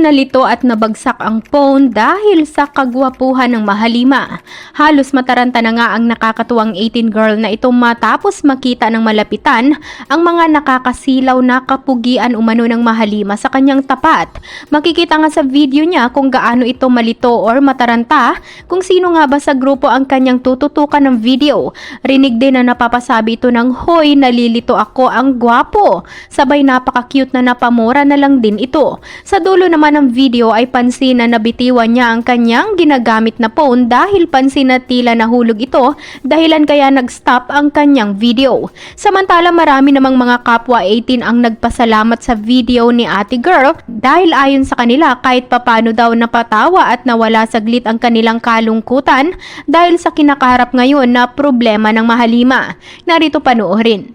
Nalito at nabagsak ang phone dahil sa kagwapuhan ng Mahalima. Halos mataranta na nga ang nakakatuwang 18 girl na ito matapos makita ng malapitan ang mga nakakasilaw na kapugian umano ng Mahalima sa kanyang tapat. Makikita nga sa video niya kung gaano ito malito or mataranta, kung sino nga ba sa grupo ang kanyang tututukan ng video. Rinig din na napapasabi ito ng, "Hoy, nalilito ako, ang gwapo." Sabay napaka-cute na napamura na lang din ito. Sa dulo naman ng video ay pansin na nabitiwan niya ang kanyang ginagamit na phone dahil pansin na tila nahulog ito, dahilan kaya nag-stop ang kanyang video. Samantala marami namang mga kapwa 18 ang nagpasalamat sa video ni ate girl dahil ayon sa kanila kahit papano daw napatawa at nawala saglit ang kanilang kalungkutan dahil sa kinakaharap ngayon na problema ng Mahalima. Narito panoorin.